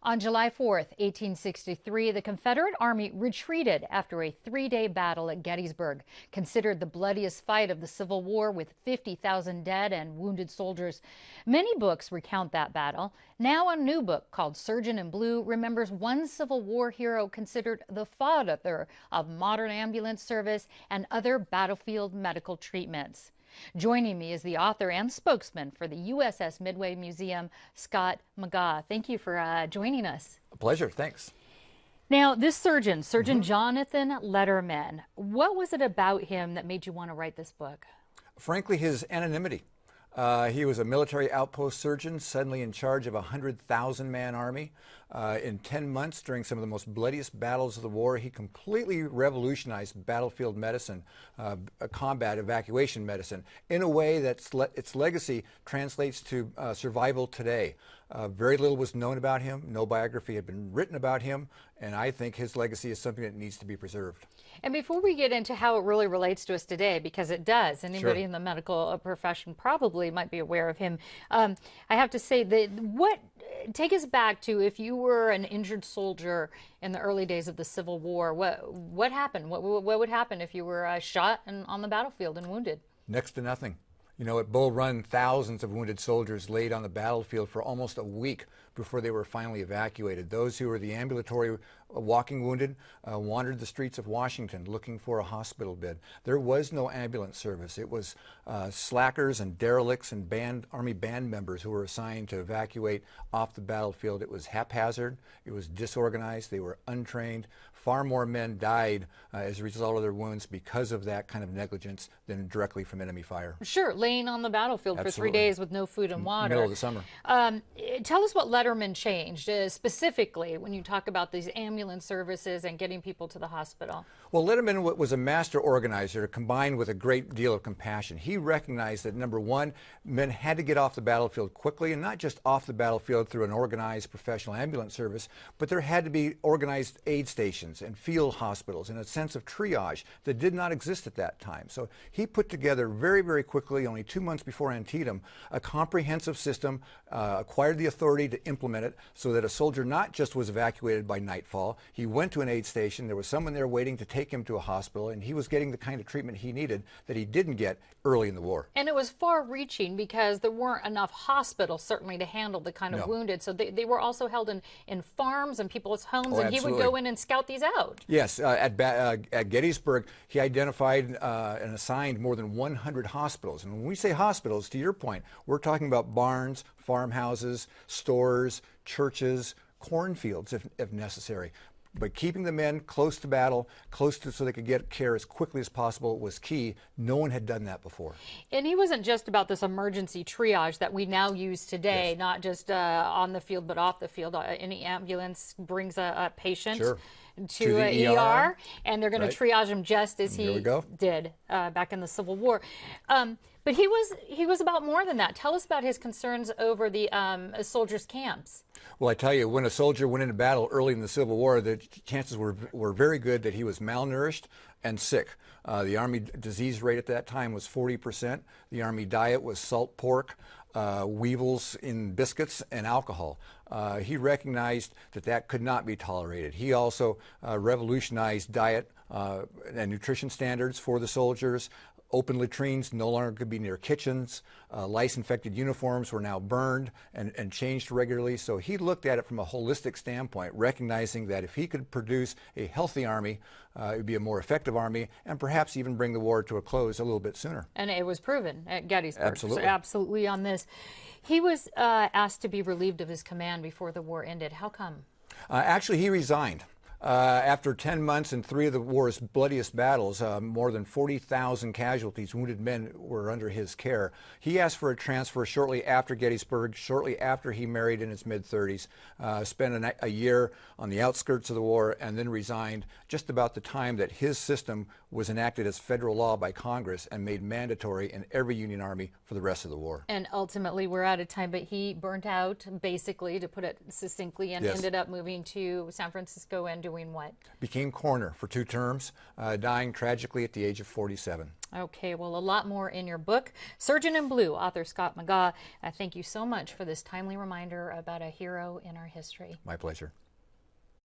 On July 4th, 1863, the Confederate Army retreated after a three-day battle at Gettysburg, considered the bloodiest fight of the Civil War with 50,000 dead and wounded soldiers. Many books recount that battle. Now a new book called Surgeon in Blue remembers one Civil War hero considered the father of modern ambulance service and other battlefield medical treatments. Joining me is the author and spokesman for the USS Midway Museum, Scott McGaugh. Thank you for joining us. A pleasure, thanks. Now, this Surgeon Jonathan Letterman, what was it about him that made you want to write this book? Frankly, his anonymity. He was a military outpost surgeon, suddenly in charge of a 100,000-man army. In 10 months, during some of the most bloodiest battles of the war, he completely revolutionized battlefield medicine, combat evacuation medicine, in a way that its legacy translates to survival today. Very little was known about him. No biography had been written about him, and I think his legacy is something that needs to be preserved. And before we get into how it really relates to us today, because it does, anybody in the medical profession probably might be aware of him, I have to say that take us back to if you were an injured soldier in the early days of the Civil War. What happened? What would happen if you were shot and on the battlefield and wounded? Next to nothing. You know, at Bull Run, thousands of wounded soldiers laid on the battlefield for almost a week before they were finally evacuated. Those who were the ambulatory walking wounded wandered the streets of Washington looking for a hospital bed. There was no ambulance service. It was slackers and derelicts and Army band members who were assigned to evacuate off the battlefield. It was haphazard. It was disorganized. They were untrained. Far more men died as a result of their wounds because of that kind of negligence than directly from enemy fire. Sure, laying on the battlefield for 3 days with no food and water. Middle of the summer. Tell us what Letterman changed, specifically when you talk about these ambulance services and getting people to the hospital. Well, Letterman was a master organizer combined with a great deal of compassion. He recognized that, number one, men had to get off the battlefield quickly, and not just off the battlefield through an organized professional ambulance service, but there had to be organized aid stations and field hospitals and a sense of triage that did not exist at that time. So he put together very, very quickly, only 2 months before Antietam, a comprehensive system, acquired the authority to implement it so that a soldier not just was evacuated by nightfall, he went to an aid station, there was someone there waiting to take him to a hospital, and he was getting the kind of treatment he needed that he didn't get early in the war. And it was far-reaching because there weren't enough hospitals, certainly, to handle the kind of wounded. So they were also held in farms and people's homes, and he would go in and scout these out. Yes, at Gettysburg, he identified and assigned more than 100 hospitals. And when we say hospitals, to your point, we're talking about barns, farmhouses, stores, churches, cornfields, if necessary. But keeping the men close to battle, so they could get care as quickly as possible was key. No one had done that before. And he wasn't just about this emergency triage that we now use today, not just on the field but off the field. Any ambulance brings a patient to an ER, and they're going to triage him just as he did back in the Civil War. But he was about more than that. Tell us about his concerns over the soldiers' camps. Well, I tell you, when a soldier went into battle early in the Civil War, the chances were very good that he was malnourished and sick. The Army disease rate at that time was 40%. The Army diet was salt pork, weevils in biscuits, and alcohol. He recognized that could not be tolerated. He also revolutionized diet and nutrition standards for the soldiers. Open latrines no longer could be near kitchens. Lice-infected uniforms were now burned and changed regularly. So he looked at it from a holistic standpoint, recognizing that if he could produce a healthy army, it would be a more effective army, and perhaps even bring the war to a close a little bit sooner. And it was proven at Gettysburg. Absolutely. So absolutely on this. He was asked to be relieved of his command before the war ended. How come? Actually, he resigned. After 10 months in 3 of the war's bloodiest battles, more than 40,000 casualties, wounded men were under his care. He asked for a transfer shortly after Gettysburg, shortly after he married in his mid-30s, spent a year on the outskirts of the war, and then resigned just about the time that his system was enacted as federal law by Congress and made mandatory in every Union Army for the rest of the war. And ultimately, we're out of time, but he burnt out, basically, to put it succinctly, and ended up moving to San Francisco and doing what? Became coroner for 2 terms, dying tragically at the age of 47. Okay, well, a lot more in your book. Surgeon in Blue, author Scott McGaugh. Thank you so much for this timely reminder about a hero in our history. My pleasure.